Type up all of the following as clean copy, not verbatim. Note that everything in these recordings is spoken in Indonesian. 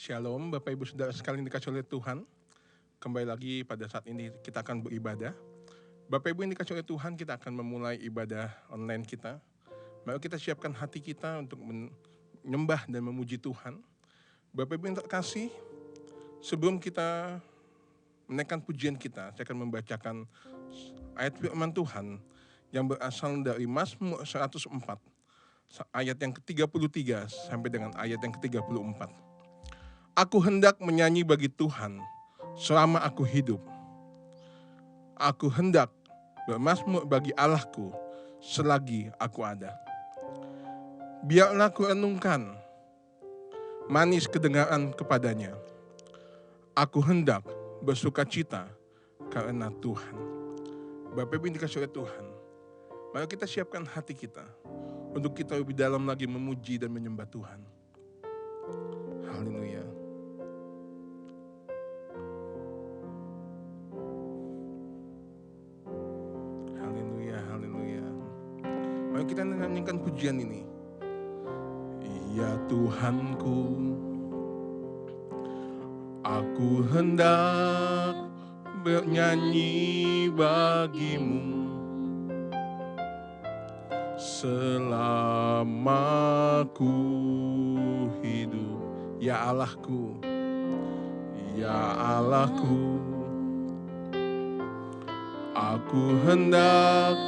Shalom Bapak Ibu Saudara sekalian dikasih oleh Tuhan. Kembali lagi pada saat ini kita akan beribadah. Bapak Ibu yang dikasih oleh Tuhan, kita akan memulai ibadah online kita. Mari kita siapkan hati kita untuk menyembah dan memuji Tuhan. Bapak Ibu yang terkasih, sebelum kita menaikkan pujian kita, saya akan membacakan ayat firman Tuhan yang berasal dari Mazmur 104, ayat yang ke-33 sampai dengan ayat yang ke-34. Aku hendak menyanyi bagi Tuhan selama aku hidup. Aku hendak bermazmur bagi Allahku selagi aku ada. Biarlah ku renungkan manis kedengaran kepadanya. Aku hendak bersukacita karena Tuhan. Bapak Ibu yang dikasih oleh Tuhan, mari kita siapkan hati kita untuk kita lebih dalam lagi memuji dan menyembah Tuhan. Haleluya. Mari kita nyanyikan pujian ini. Ya Tuhanku, aku hendak bernyanyi bagimu selama ku hidup. Ya Allahku, ya Allahku, aku hendak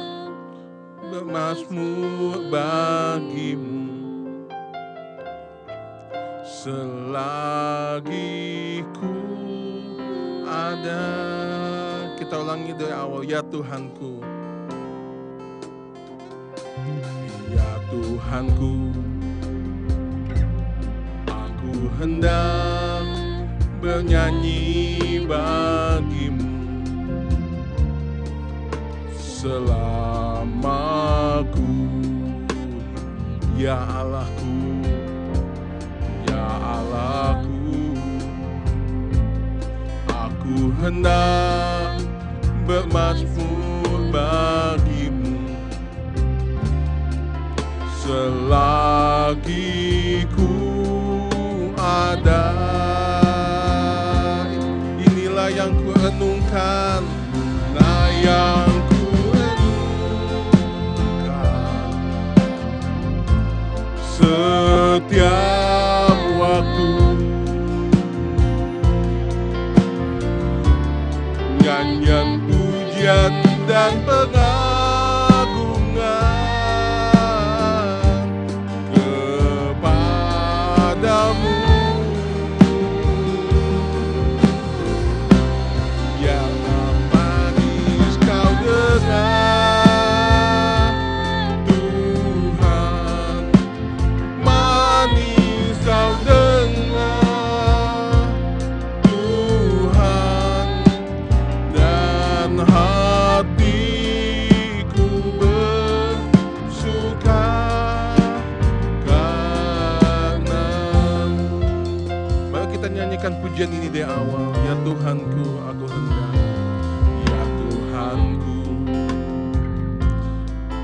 bermazmur bagimu selagi ku ada. Kita ulangi dari awal. Ya Tuhanku, ya Tuhanku, aku hendak bernyanyi bagimu selama ku. Ya Allahku, ya Allahku, aku hendak bermazmur bagimu selagi ku ada. Inilah yang ku renungkan, nah yang setiap waktu. Nyanyian pujian dan pengagungan kepadamu, yang manis kau dengar. Pujian ini dari awal. Ya Tuhanku, aku hendak. Ya Tuhanku,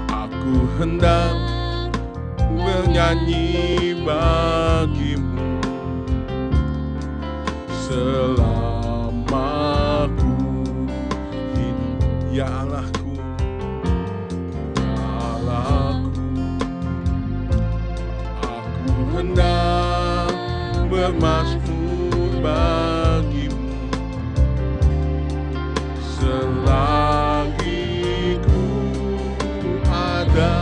aku hendak bernyanyi bagimu selama ku hidup. Ya Allahku, ya Allahku, aku hendak bermazmur bagimu selagi ku ada.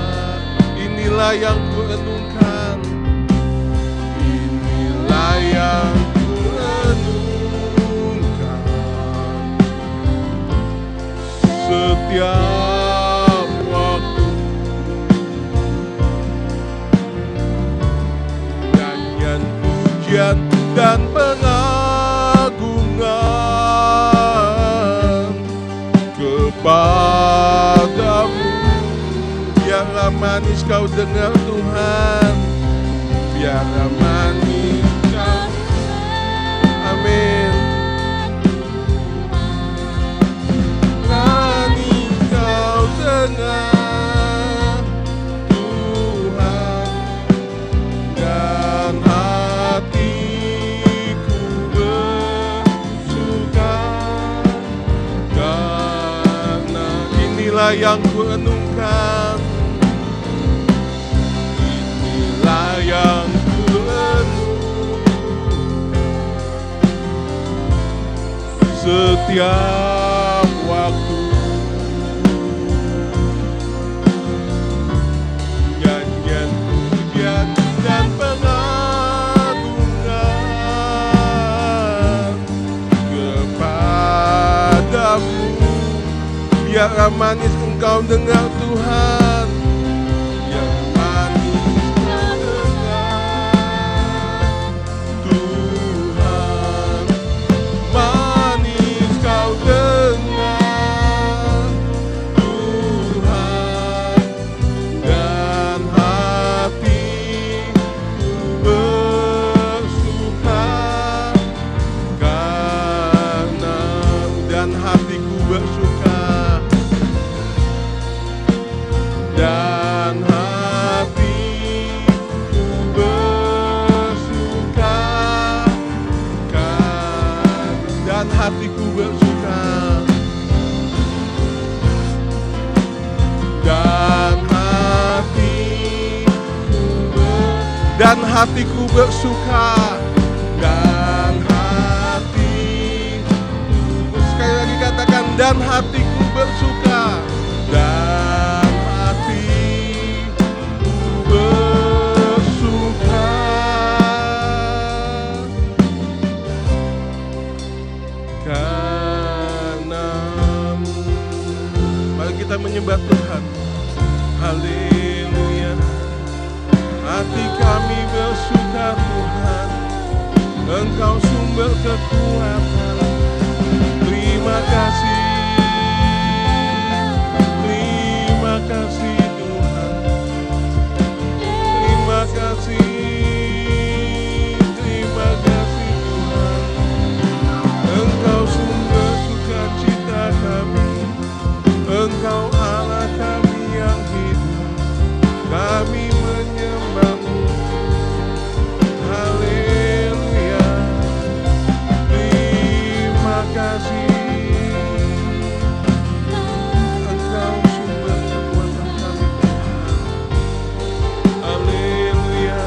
Inilah yang ku renungkan, inilah yang ku renungkan setiap waktu. Nyanyian pujian dan pengagungan kepadamu. Biarlah manis kau dengar Tuhan, biarlah manis kau. Amin. Manis kau dengar Tuhan, dan hatiku inilah yang kurenungkan, inilah yang kurenungkan. Setiap waktu nyanyian pujian dan pengagungan kepadamu. Biarlah manis engkau dengar Tuhan, biar manis engkau dengar Tuhan, manis kau dengar Tuhan, dan hatiku bersuka karena, dan hatiku bersuka, dan hatiku bersuka, dan hatiku bersuka, dan hatiku bersuka, dan hatiku, sekali lagi katakan, dan hatiku bersuka, dan hatiku bersuka. Karenamu. Mari kita menyembah Tuhan. Haleluya. Hati kami bersuka Tuhan, Engkau sumber kekuatan. Terima kasih, terima kasih Tuhan, terima kasih, terima kasih Tuhan. Engkau sumber sukacita kami, Engkau Allah kami yang hidup, kami menyembah-Mu. Haleluya. Terima kasih. Engkau sumber kekuatan kami. Haleluya.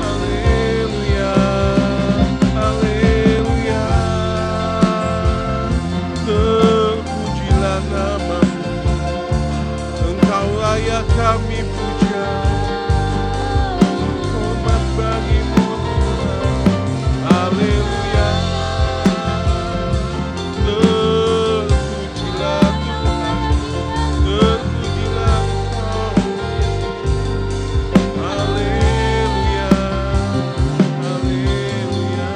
Haleluya. Haleluya. Terpujilah nama-Mu. Engkau layak kami puja. Hormat bagi-Mu Tuhan. Haleluya. Terpujilah Tuhan. Terpujilah Engkau. Haleluya. Haleluya.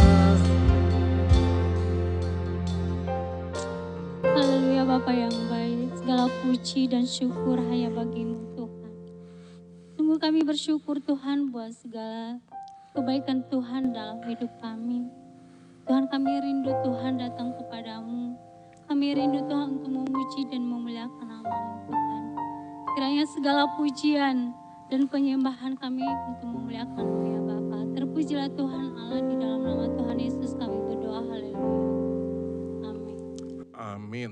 Haleluya Bapa yang baik, segala puji dan syukur hanya bagi-Mu Tuhan. Sungguh kami bersyukur Tuhan buat segala kebaikan Tuhan dalam hidup kami. Tuhan, kami rindu Tuhan datang kepadamu. Kami rindu Tuhan untuk memuji dan memuliakan nama-Mu Tuhan. Kiranya segala pujian dan penyembahan kami untuk memuliakan-Mu ya Bapa. Terpujilah Tuhan Allah, di dalam nama Tuhan Yesus kami berdoa. Haleluya. Amin. Amin.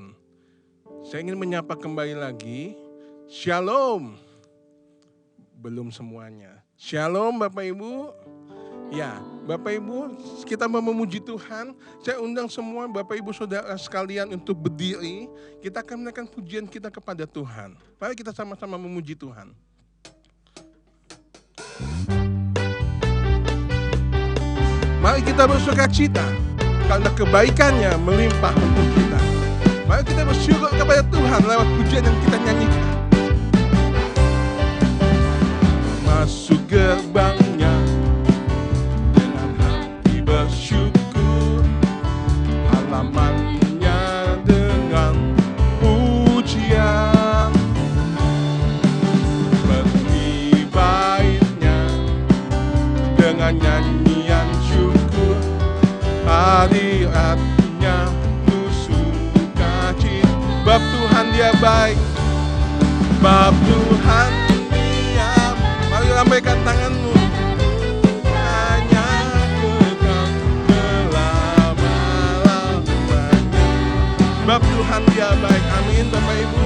Saya ingin menyapa kembali lagi. Shalom. Belum semuanya. Shalom Bapak Ibu. Ya, Bapak Ibu, kita mau memuji Tuhan. Saya undang semua Bapak Ibu Saudara sekalian untuk berdiri. Kita akan menaikkan pujian kita kepada Tuhan. Mari kita sama-sama memuji Tuhan. Mari kita bersukacita karena kebaikannya melimpah untuk kita. Mari kita bersyukur kepada Tuhan lewat pujian yang kita nyanyikan. Masuk gerbangnya dengan hati bersyukur, halamannya dengan pujian, pergi baitnya dengan nyanyian syukur, hadiratnya penuh sukacita. Bab Tuhan dia baik, bab Tuhan dia. Mari lambaikan tanganmu. Hanya kekal selama-lamanya. Bab Tuhan dia baik. Amin Bapak Ibu.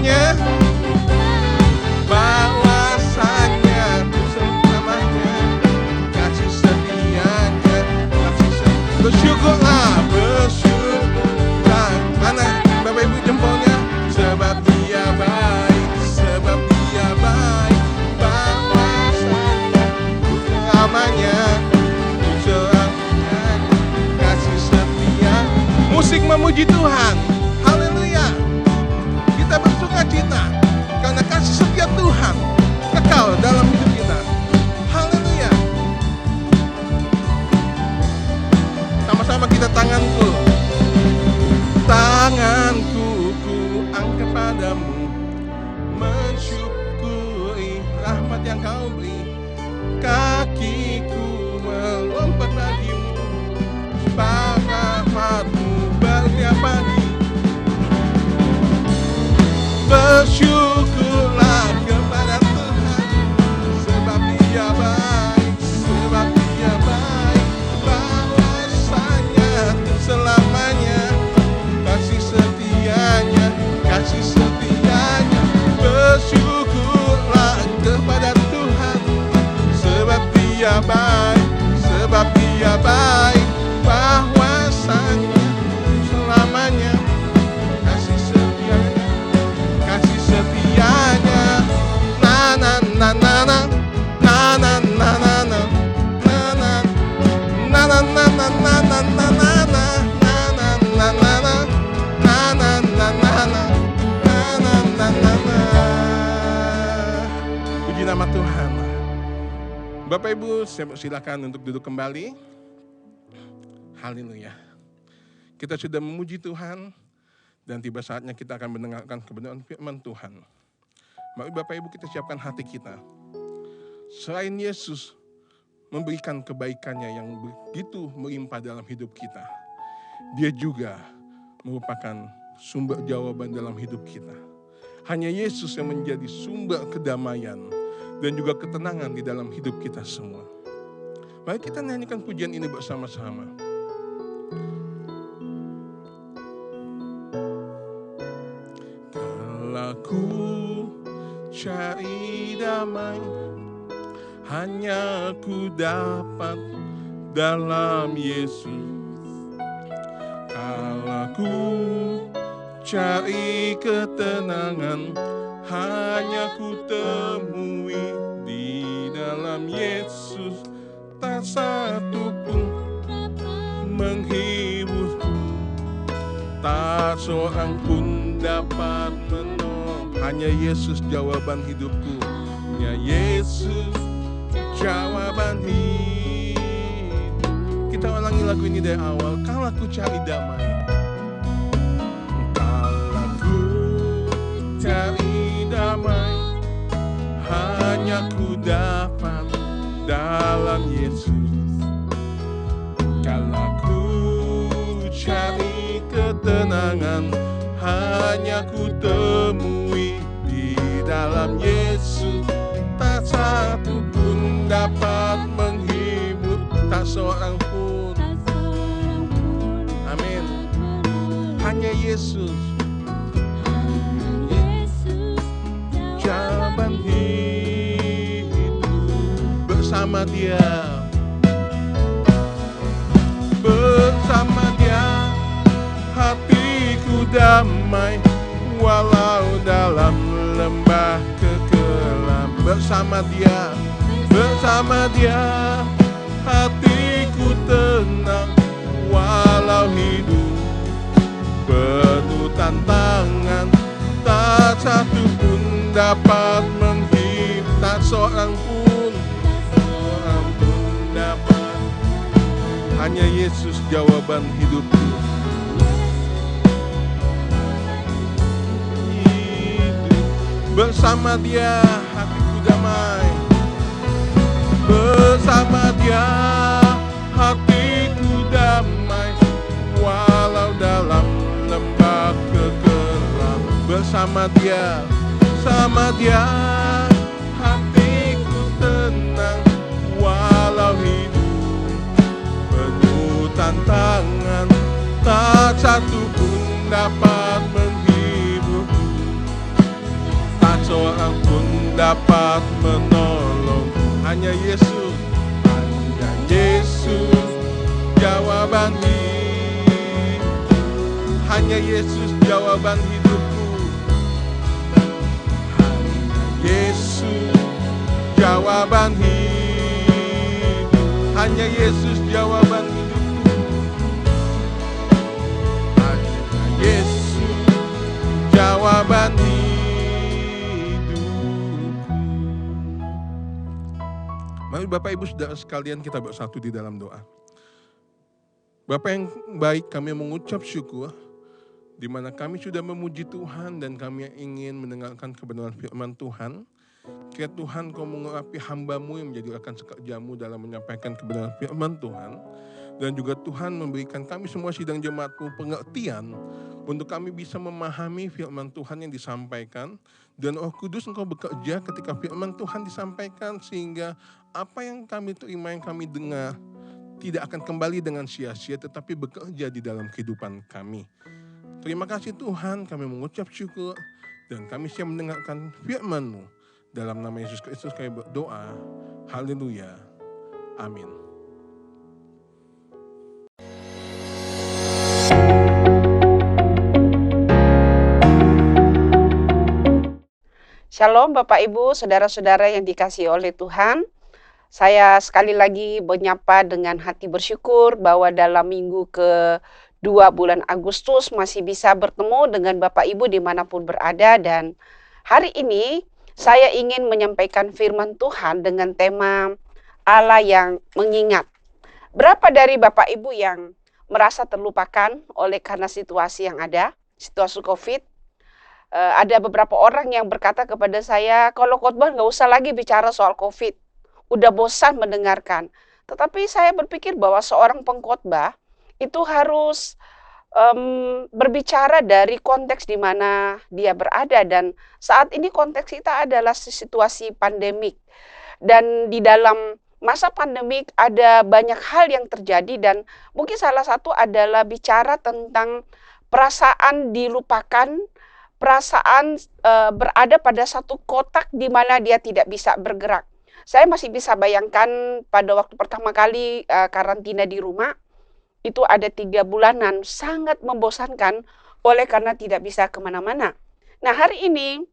jempolnya, bahwasanya selamanya kasih setianya, bersyukurlah, bersyukurlah. Mana Bapak Ibu jempolnya? Sebab Dia baik, sebab Dia baik, bahwasanya selamanya kasih setia. Musik memuji Tuhan, haleluya. Kita bersuka cita karena kasih setia Tuhan kekal dalam hidup kita. Haleluya. Sama-sama kita tanganku ku angkat padamu, mensyukuri rahmat yang kau beri. Kakiku melompat bagimu, rahmatmu bertiap pagi. Bersyukurlah kepada Tuhan, sebab Dia baik, sebab Dia baik, bahwasanya selamanya kasih setianya, kasih setianya. Bersyukurlah kepada Tuhan, sebab Dia baik, sebab Dia baik, bahwasanya selamanya kasih setianya, kasih setianya. Na na na na na na na na na na na na na na na na na na na. Puji nama Tuhan. Bapak Ibu, silakan untuk duduk kembali. Haleluya. Kita sudah memuji Tuhan dan tiba saatnya kita akan mendengarkan kebenaran firman Tuhan. Mari Bapak Ibu kita siapkan hati kita. Selain Yesus memberikan kebaikannya yang begitu melimpah dalam hidup kita, Dia juga merupakan sumber jawaban dalam hidup kita. Hanya Yesus yang menjadi sumber kedamaian dan juga ketenangan di dalam hidup kita semua. Mari kita nyanyikan pujian ini bersama-sama. Kalau ku cari damai, hanya ku dapat dalam Yesus. Kalau ku cari ketenangan, hanya ku temui di dalam Yesus. Tak satu pun menghiburku, tak seorang pun dapat menolong. Hanya Yesus jawaban hidupku, hanya Yesus jawaban hidup. Kita ulangi lagu ini dari awal. Kalau aku cari damai, kalau aku cari damai, hanya ku dapat dalam Yesus. Kalau ku cari ketenangan, hanya ku temui di dalam Yesus. Tak satu pun dapat menghibur, tak seorang pun. Amin. Hanya Yesus jawaban hidup. Bersama Dia, bersama Dia hatiku damai, walau dalam lembah kekelam. Bersama Dia, bersama Dia hatiku tenang, walau hidup penuh tantangan. Tak satu pun dapat menghibur, tak seorang pun dapat. Hanya Yesus jawaban hidupku. Bersama Dia hatiku damai, bersama Dia hatiku damai, walau dalam lembah kekelam. Bersama Dia, sama Dia hatiku tenang, walau hidup penuh tantangan. Tak satu pun dapat menghibur, dapat menolong. Hanya Yesus jawaban hidup. Hanya Yesus jawaban hidupku. Hanya Yesus jawaban hidup. Hanya Yesus jawaban hidupku. Hanya Yesus jawaban hidupku. Mari Bapak Ibu Saudara sekalian, kita bersatu di dalam doa. Bapak yang baik, kami mengucap syukur di mana kami sudah memuji Tuhan dan kami ingin mendengarkan kebenaran firman Tuhan. Kiranya Tuhan Kau mengurapi hamba-Mu yang menjadi rekan sekerjamu dalam menyampaikan kebenaran firman Tuhan. Dan juga Tuhan memberikan kami semua sidang jemaat-Mu pengertian untuk kami bisa memahami firman Tuhan yang disampaikan. Dan Roh Kudus Engkau bekerja ketika firman Tuhan disampaikan, sehingga apa yang kami terima, yang kami dengar, tidak akan kembali dengan sia-sia, tetapi bekerja di dalam kehidupan kami. Terima kasih Tuhan, kami mengucap syukur, dan kami siap mendengarkan firman-Mu. Dalam nama Yesus Kristus kami berdoa. Haleluya. Amin. Shalom Bapak Ibu, saudara-saudara yang dikasihi oleh Tuhan. Saya sekali lagi menyapa dengan hati bersyukur bahwa dalam minggu ke-2 bulan Agustus masih bisa bertemu dengan Bapak Ibu dimanapun berada. Dan hari ini saya ingin menyampaikan firman Tuhan dengan tema Allah yang mengingat. Berapa dari Bapak Ibu yang merasa terlupakan oleh karena situasi yang ada, situasi COVID? Ada beberapa orang yang berkata kepada saya, kalau khotbah nggak usah lagi bicara soal COVID, udah bosan mendengarkan. Tetapi saya berpikir bahwa seorang pengkhotbah itu harus berbicara dari konteks di mana dia berada. Dan saat ini konteks kita adalah situasi pandemik. Dan di dalam masa pandemik ada banyak hal yang terjadi, dan mungkin salah satu adalah bicara tentang perasaan dilupakan, perasaan berada pada satu kotak di mana dia tidak bisa bergerak. Saya masih bisa bayangkan pada waktu pertama kali karantina di rumah, itu ada 3 bulanan, sangat membosankan oleh karena tidak bisa kemana-mana. Nah, hari ini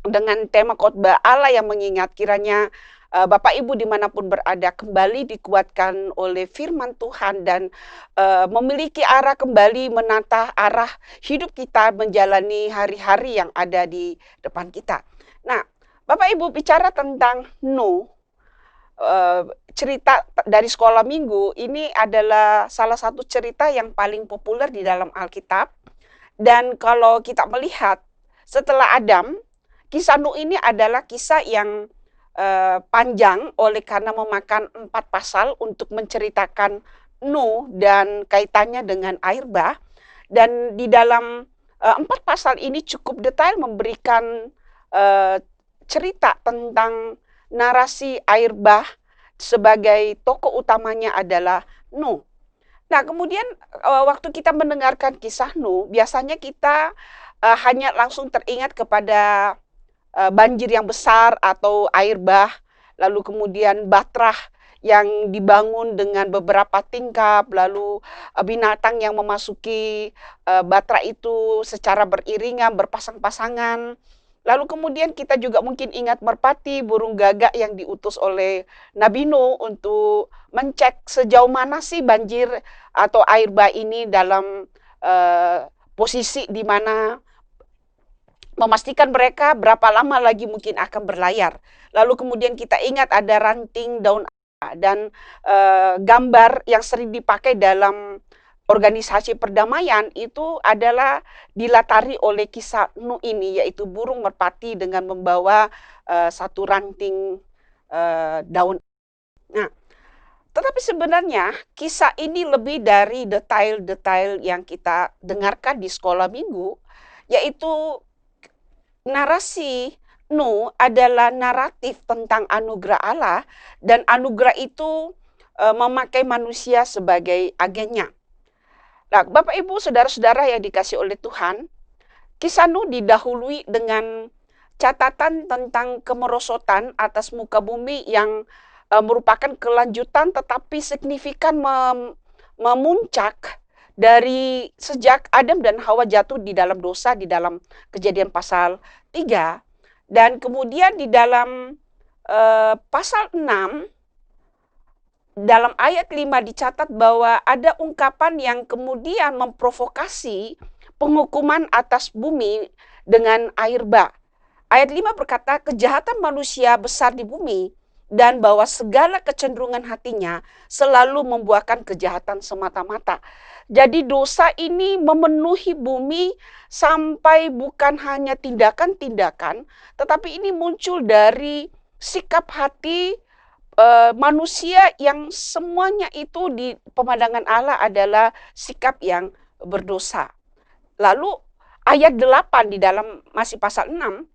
dengan tema khotbah Allah yang mengingat, kiranya Bapak Ibu dimanapun berada kembali dikuatkan oleh firman Tuhan dan memiliki arah kembali, menata arah hidup kita menjalani hari-hari yang ada di depan kita. Nah, Bapak Ibu bicara tentang Nuh, cerita dari sekolah minggu ini adalah salah satu cerita yang paling populer di dalam Alkitab. Dan kalau kita melihat setelah Adam, kisah Nuh ini adalah kisah yang panjang oleh karena memakan 4 pasal untuk menceritakan Nuh dan kaitannya dengan air bah. Dan di dalam 4 pasal ini cukup detail memberikan cerita tentang narasi air bah, sebagai tokoh utamanya adalah Nuh. Nah, kemudian waktu kita mendengarkan kisah Nuh, biasanya kita hanya langsung teringat kepada banjir yang besar atau air bah, lalu kemudian batrah yang dibangun dengan beberapa tingkap, lalu binatang yang memasuki batrah itu secara beriringan, berpasang-pasangan. Lalu kemudian kita juga mungkin ingat merpati, burung gagak yang diutus oleh Nabi Nuh untuk mencek sejauh mana sih banjir atau air bah ini dalam posisi di mana, memastikan mereka berapa lama lagi mungkin akan berlayar. Lalu kemudian kita ingat ada ranting daun dan gambar yang sering dipakai dalam organisasi perdamaian itu adalah dilatari oleh kisah Nuh ini, yaitu burung merpati dengan membawa satu ranting daun. Nah, tetapi sebenarnya kisah ini lebih dari detail-detail yang kita dengarkan di sekolah minggu, yaitu narasi Nuh adalah naratif tentang anugerah Allah, dan anugerah itu memakai manusia sebagai agennya. Nah, Bapak Ibu, saudara-saudara yang dikasih oleh Tuhan, kisah Nuh didahului dengan catatan tentang kemerosotan atas muka bumi yang merupakan kelanjutan tetapi signifikan memuncak dari sejak Adam dan Hawa jatuh di dalam dosa di dalam Kejadian pasal 3, dan kemudian di dalam pasal 6 dalam ayat 5 dicatat bahwa ada ungkapan yang kemudian memprovokasi penghukuman atas bumi dengan air bah. Ayat 5 berkata, kejahatan manusia besar di bumi, dan bahwa segala kecenderungan hatinya selalu membuahkan kejahatan semata-mata. Jadi dosa ini memenuhi bumi sampai bukan hanya tindakan-tindakan, tetapi ini muncul dari sikap hati manusia yang semuanya itu di pemandangan Allah adalah sikap yang berdosa. Lalu ayat 8 di dalam masih pasal 6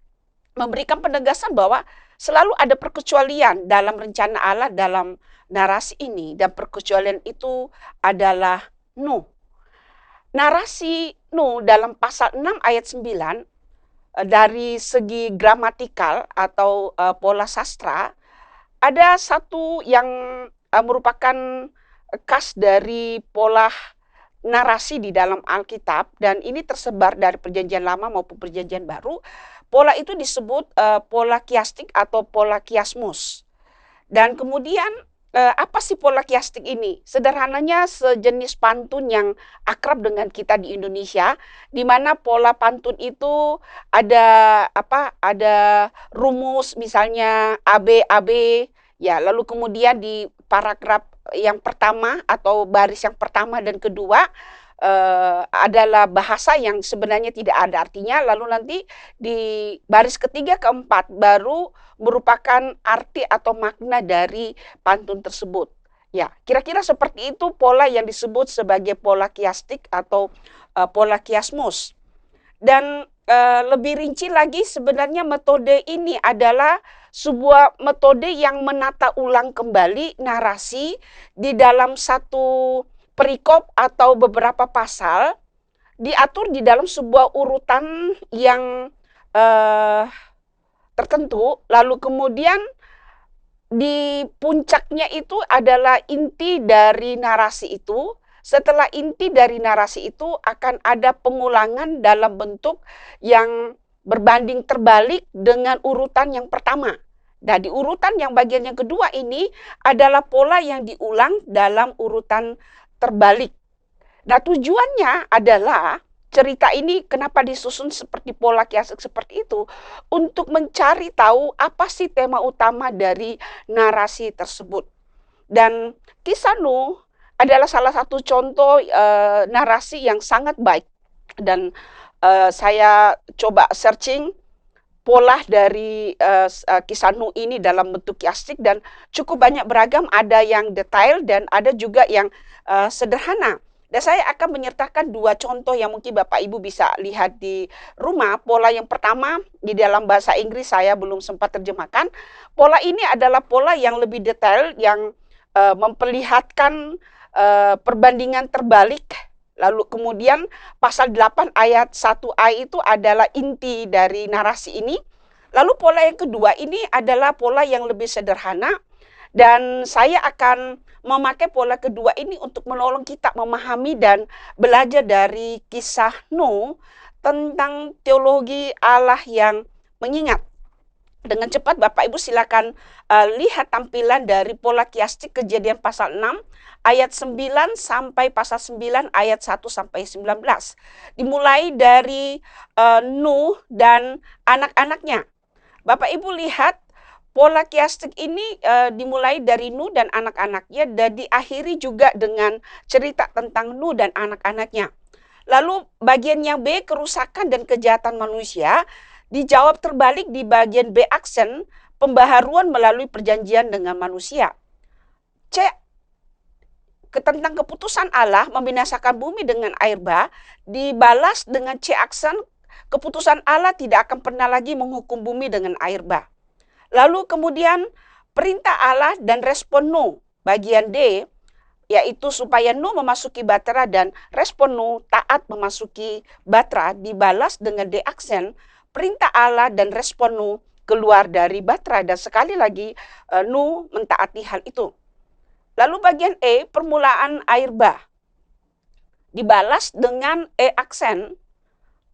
memberikan penegasan bahwa selalu ada perkecualian dalam rencana Allah dalam narasi ini, dan perkecualian itu adalah Nuh. Narasi Nuh dalam pasal 6 ayat 9 dari segi gramatikal atau pola sastra ada satu yang merupakan khas dari pola narasi di dalam Alkitab, dan ini tersebar dari Perjanjian Lama maupun Perjanjian Baru. Pola itu disebut pola kiastik atau pola kiasmus. Dan kemudian apa sih pola kiastik ini? Sederhananya sejenis pantun yang akrab dengan kita di Indonesia, di mana pola pantun itu ada ada rumus misalnya AB ya, lalu kemudian di paragraf yang pertama atau baris yang pertama dan kedua adalah bahasa yang sebenarnya tidak ada artinya, lalu nanti di baris ketiga keempat baru merupakan arti atau makna dari pantun tersebut. Ya, kira-kira seperti itu pola yang disebut sebagai pola kiastik atau pola kiasmus. Dan lebih rinci lagi, sebenarnya metode ini adalah sebuah metode yang menata ulang kembali narasi di dalam satu perikop atau beberapa pasal, diatur di dalam sebuah urutan yang tertentu, lalu kemudian di puncaknya itu adalah inti dari narasi itu. Setelah inti dari narasi itu akan ada pengulangan dalam bentuk yang berbanding terbalik dengan urutan yang pertama. Nah, di urutan yang bagian yang kedua ini adalah pola yang diulang dalam urutan terbalik. Nah, tujuannya adalah cerita ini kenapa disusun seperti pola kiastik seperti itu, untuk mencari tahu apa sih tema utama dari narasi tersebut. Dan kisah Nuh adalah salah satu contoh narasi yang sangat baik, dan saya coba searching pola dari kisah Nuh ini dalam bentuk kiastik, dan cukup banyak beragam, ada yang detail dan ada juga yang sederhana. Dan saya akan menyertakan dua contoh yang mungkin Bapak Ibu bisa lihat di rumah. Pola yang pertama di dalam bahasa Inggris saya belum sempat terjemahkan. Pola ini adalah pola yang lebih detail, yang memperlihatkan perbandingan terbalik. Lalu kemudian pasal 8 ayat 1a itu adalah inti dari narasi ini. Lalu pola yang kedua ini adalah pola yang lebih sederhana, dan saya akan memakai pola kedua ini untuk menolong kita memahami dan belajar dari kisah Nuh tentang teologi Allah yang mengingat. Dengan cepat Bapak Ibu silakan lihat tampilan dari pola kiastik Kejadian pasal 6 ayat 9 sampai pasal 9 ayat 1 sampai 19. Dimulai dari Nuh dan anak-anaknya. Bapak Ibu lihat pola kiastik ini dimulai dari Nuh dan anak-anaknya, dan diakhiri juga dengan cerita tentang Nuh dan anak-anaknya. Lalu bagian yang B, kerusakan dan kejahatan manusia, dijawab terbalik di bagian B aksen, pembaharuan melalui perjanjian dengan manusia. C, tentang keputusan Allah membinasakan bumi dengan air bah, dibalas dengan C aksen, keputusan Allah tidak akan pernah lagi menghukum bumi dengan air bah. Lalu kemudian perintah Allah dan respon Nuh, bagian D, yaitu supaya Nuh memasuki Batra dan respon Nuh taat memasuki Batra, dibalas dengan D aksen, perintah Allah dan respon Nuh keluar dari Batra, dan sekali lagi Nuh mentaati hal itu. Lalu bagian E, permulaan air bah, dibalas dengan E aksen,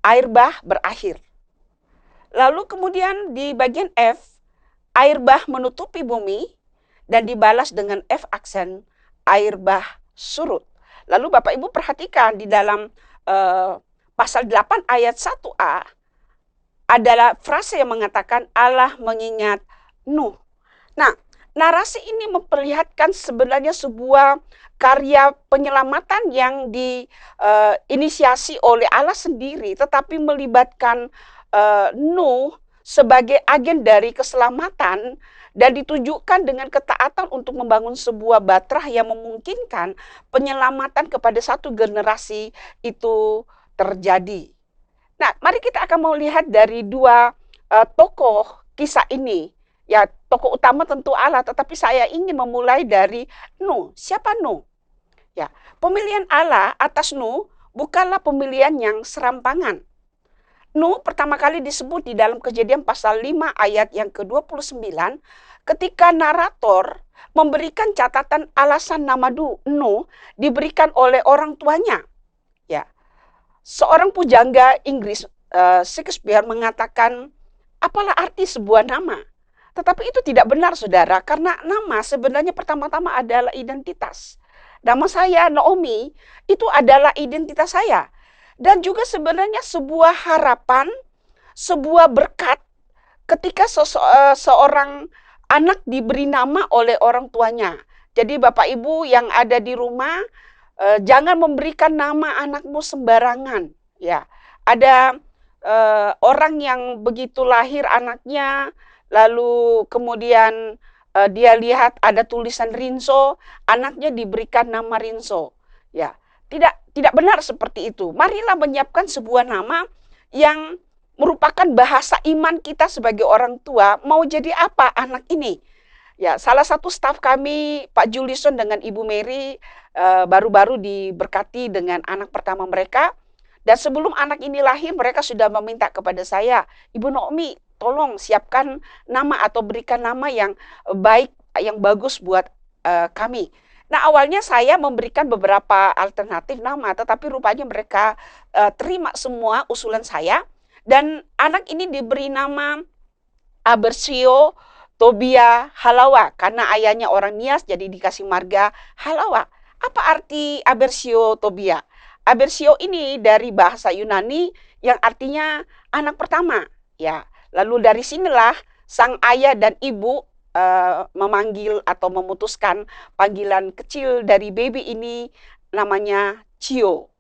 air bah berakhir. Lalu kemudian di bagian F, air bah menutupi bumi, dan dibalas dengan F aksen, air bah surut. Lalu Bapak Ibu perhatikan di dalam pasal 8 ayat 1a, adalah frase yang mengatakan Allah mengingat Nuh. Nah, narasi ini memperlihatkan sebenarnya sebuah karya penyelamatan yang diinisiasi oleh Allah sendiri, tetapi melibatkan Nuh sebagai agen dari keselamatan, dan ditujukan dengan ketaatan untuk membangun sebuah batrah yang memungkinkan penyelamatan kepada satu generasi itu terjadi. Nah, mari kita akan mau lihat dari dua tokoh kisah ini. Ya, tokoh utama tentu Allah, tetapi saya ingin memulai dari Nuh. Siapa Nuh? Ya, pemilihan Allah atas Nuh bukanlah pemilihan yang serampangan. Nuh pertama kali disebut di dalam Kejadian pasal 5 ayat yang ke-29 ketika narator memberikan catatan alasan nama Nuh diberikan oleh orang tuanya. Ya. Seorang pujangga Inggris, Shakespeare, mengatakan, apalah arti sebuah nama? Tetapi itu tidak benar, saudara, karena nama sebenarnya pertama-tama adalah identitas. Nama saya Naomi itu adalah identitas saya. Dan juga sebenarnya sebuah harapan, sebuah berkat ketika seorang anak diberi nama oleh orang tuanya. Jadi Bapak Ibu yang ada di rumah, jangan memberikan nama anakmu sembarangan. Ya, ada orang yang begitu lahir anaknya, lalu kemudian dia lihat ada tulisan Rinso, anaknya diberikan nama Rinso. Ya, tidak benar seperti itu. Marilah menyiapkan sebuah nama yang merupakan bahasa iman kita sebagai orang tua. Mau jadi apa anak ini? Ya, salah satu staf kami, Pak Julison dengan Ibu Mary, baru-baru diberkati dengan anak pertama mereka. Dan sebelum anak ini lahir, mereka sudah meminta kepada saya, Ibu Naomi, tolong siapkan nama atau berikan nama yang baik, yang bagus buat kami. Nah, awalnya saya memberikan beberapa alternatif nama, tetapi rupanya mereka terima semua usulan saya. Dan anak ini diberi nama Abersio Tobia Halawa, karena ayahnya orang Nias jadi dikasih marga Halawa. Apa arti Abersio Tobia? Abersio ini dari bahasa Yunani yang artinya anak pertama. Ya, lalu dari sinilah sang ayah dan ibu memanggil atau memutuskan panggilan kecil dari baby ini namanya Cio.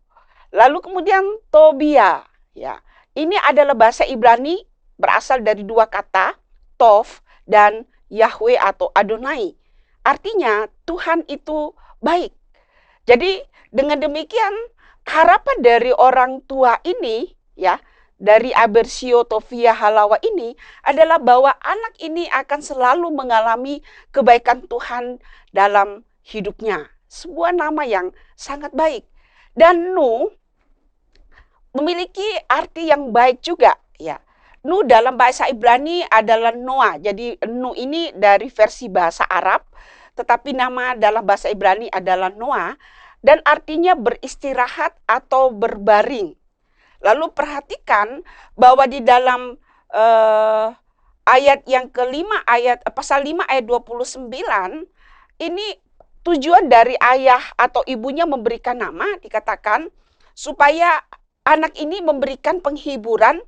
Lalu kemudian Tobia. Ya, ini adalah bahasa Ibrani berasal dari dua kata, Tov dan Yahweh atau Adonai. Artinya Tuhan itu baik. Jadi dengan demikian harapan dari orang tua ini, ya, dari Abersio Tobia Halawa ini adalah bahwa anak ini akan selalu mengalami kebaikan Tuhan dalam hidupnya. Sebuah nama yang sangat baik. Dan Nuh memiliki arti yang baik juga, ya. Nuh dalam bahasa Ibrani adalah Noah. Jadi Nuh ini dari versi bahasa Arab, tetapi nama dalam bahasa Ibrani adalah Noah, dan artinya beristirahat atau berbaring. Lalu perhatikan bahwa di dalam ayat yang kelima, pasal 5 ayat 29, ini tujuan dari ayah atau ibunya memberikan nama, dikatakan supaya anak ini memberikan penghiburan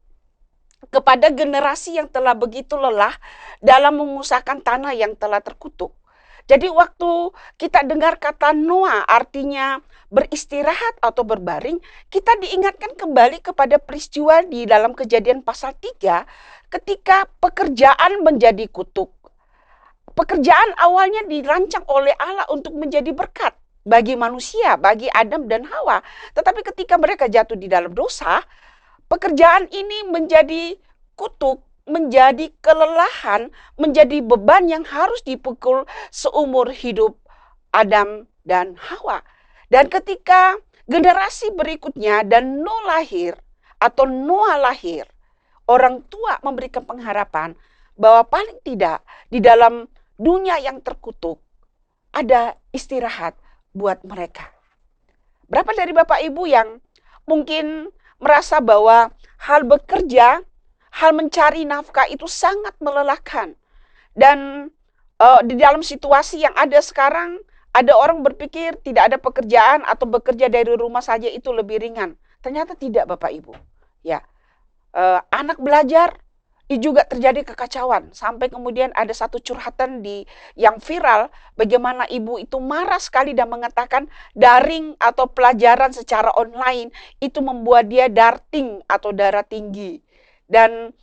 kepada generasi yang telah begitu lelah dalam mengusahakan tanah yang telah terkutuk. Jadi waktu kita dengar kata Noah artinya beristirahat atau berbaring, kita diingatkan kembali kepada peristiwa di dalam Kejadian pasal 3 ketika pekerjaan menjadi kutuk. Pekerjaan awalnya dirancang oleh Allah untuk menjadi berkat bagi manusia, bagi Adam dan Hawa. Tetapi ketika mereka jatuh di dalam dosa, pekerjaan ini menjadi kutuk, menjadi kelelahan, menjadi beban yang harus dipikul seumur hidup Adam dan Hawa. Dan ketika generasi berikutnya dan Noah lahir, orang tua memberikan pengharapan bahwa paling tidak di dalam dunia yang terkutuk ada istirahat buat mereka. Berapa dari Bapak Ibu yang mungkin merasa bahwa hal bekerja, hal mencari nafkah itu sangat melelahkan. Dan di dalam situasi yang ada sekarang, ada orang berpikir tidak ada pekerjaan atau bekerja dari rumah saja itu lebih ringan. Ternyata tidak Bapak Ibu. Ya, anak belajar juga terjadi kekacauan. Sampai kemudian ada satu curhatan yang viral, bagaimana ibu itu marah sekali dan mengatakan daring atau pelajaran secara online itu membuat dia darting atau darah tinggi. Dan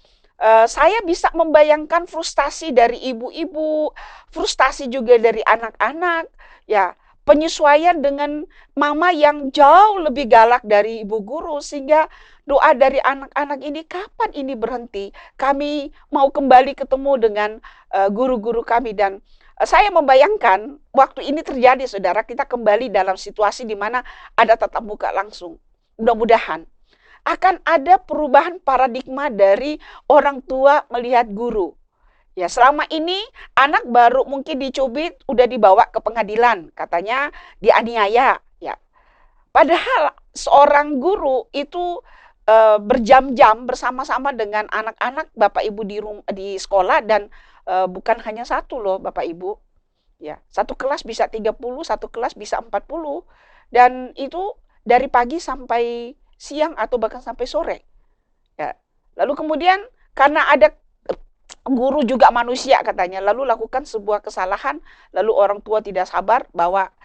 saya bisa membayangkan frustasi dari ibu-ibu, frustasi juga dari anak-anak, ya, penyesuaian dengan mama yang jauh lebih galak dari ibu guru, sehingga doa dari anak-anak ini, kapan ini berhenti? Kami mau kembali ketemu dengan guru-guru kami. Dan saya membayangkan waktu ini terjadi, saudara, kita kembali dalam situasi di mana ada tatap muka langsung. Mudah-mudahan akan ada perubahan paradigma dari orang tua melihat guru. Ya, selama ini anak baru mungkin dicubit, udah dibawa ke pengadilan, katanya dianiaya. Ya, padahal seorang guru itu berjam-jam bersama-sama dengan anak-anak Bapak Ibu di sekolah, dan bukan hanya satu loh Bapak Ibu. Ya, satu kelas bisa 30, satu kelas bisa 40, dan itu dari pagi sampai siang atau bahkan sampai sore. Ya. Lalu kemudian karena ada guru juga manusia katanya, lalu lakukan sebuah kesalahan, lalu orang tua tidak sabar bawa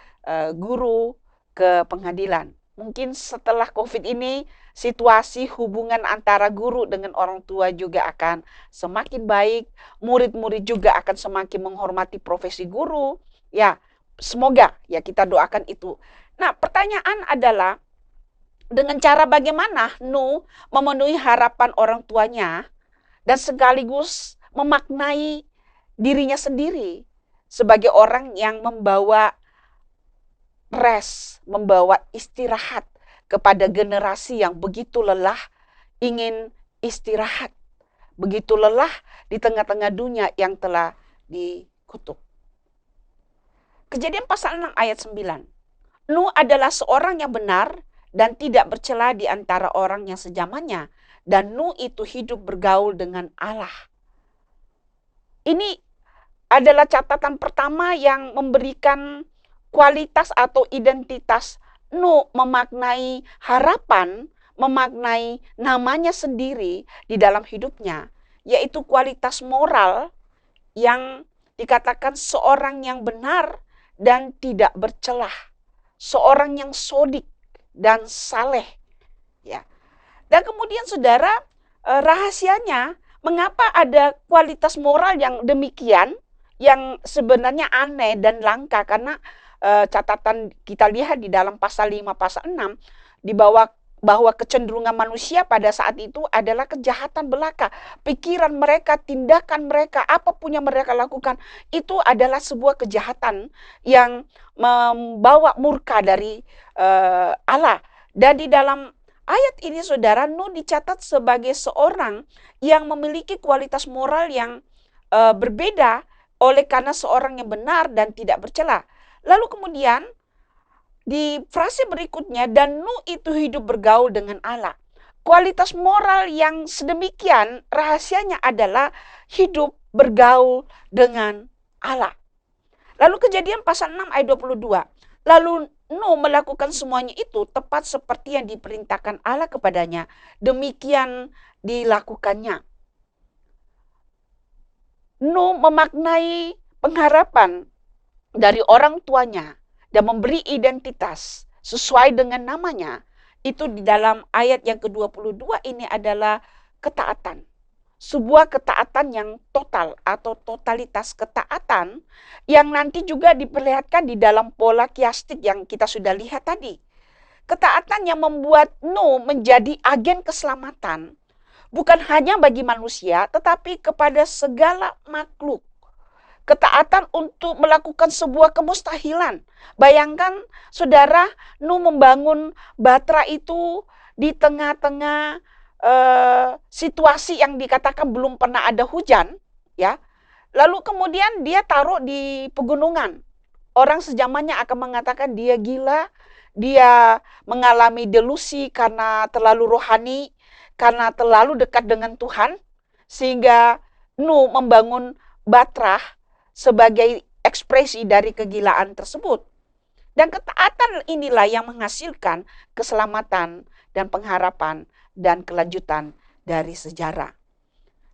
guru ke pengadilan. Mungkin setelah COVID ini situasi hubungan antara guru dengan orang tua juga akan semakin baik, murid-murid juga akan semakin menghormati profesi guru. Ya, semoga ya kita doakan itu. Nah, pertanyaan adalah dengan cara bagaimana Nuh memenuhi harapan orang tuanya dan sekaligus memaknai dirinya sendiri sebagai orang yang membawa rest, membawa istirahat kepada generasi yang begitu lelah, ingin istirahat, begitu lelah di tengah-tengah dunia yang telah dikutuk. Kejadian pasal 6 ayat 9. Nuh adalah seorang yang benar dan tidak bercela di antara orang yang sejamannya, dan Nuh itu hidup bergaul dengan Allah. Ini adalah catatan pertama yang memberikan kualitas atau identitas Nuh, memaknai harapan, memaknai namanya sendiri di dalam hidupnya, yaitu kualitas moral yang dikatakan seorang yang benar dan tidak bercelah, seorang yang sodik dan saleh. Ya. Dan kemudian saudara, rahasianya mengapa ada kualitas moral yang demikian, yang sebenarnya aneh dan langka, karena catatan kita lihat di dalam pasal 5, pasal 6, bahwa kecenderungan manusia pada saat itu adalah kejahatan belaka. Pikiran mereka, tindakan mereka, apapun yang mereka lakukan, itu adalah sebuah kejahatan yang membawa murka dari Allah. Dan di dalam ayat ini saudara, Nuh dicatat sebagai seorang yang memiliki kualitas moral yang berbeda oleh karena seorang yang benar dan tidak bercela. Lalu kemudian di frase berikutnya, dan Nuh itu hidup bergaul dengan Allah. Kualitas moral yang sedemikian rahasianya adalah hidup bergaul dengan Allah. Lalu Kejadian pasal 6 ayat 22. Lalu Nuh melakukan semuanya itu tepat seperti yang diperintahkan Allah kepadanya. Demikian dilakukannya. Nuh memaknai pengharapan dari orang tuanya dan memberi identitas sesuai dengan namanya. Itu di dalam ayat yang ke-22 ini adalah ketaatan. Sebuah ketaatan yang total atau totalitas ketaatan yang nanti juga diperlihatkan di dalam pola kiastik yang kita sudah lihat tadi. Ketaatan yang membuat Nuh menjadi agen keselamatan bukan hanya bagi manusia tetapi kepada segala makhluk. Ketaatan untuk melakukan sebuah kemustahilan. Bayangkan saudara, Nuh membangun Batra itu di tengah-tengah situasi yang dikatakan belum pernah ada hujan, ya. Lalu kemudian dia taruh di pegunungan. Orang sejamannya akan mengatakan dia gila, dia mengalami delusi karena terlalu rohani, karena terlalu dekat dengan Tuhan, sehingga Nuh membangun Batrah sebagai ekspresi dari kegilaan tersebut. Dan ketaatan inilah yang menghasilkan keselamatan dan pengharapan dan kelanjutan dari sejarah.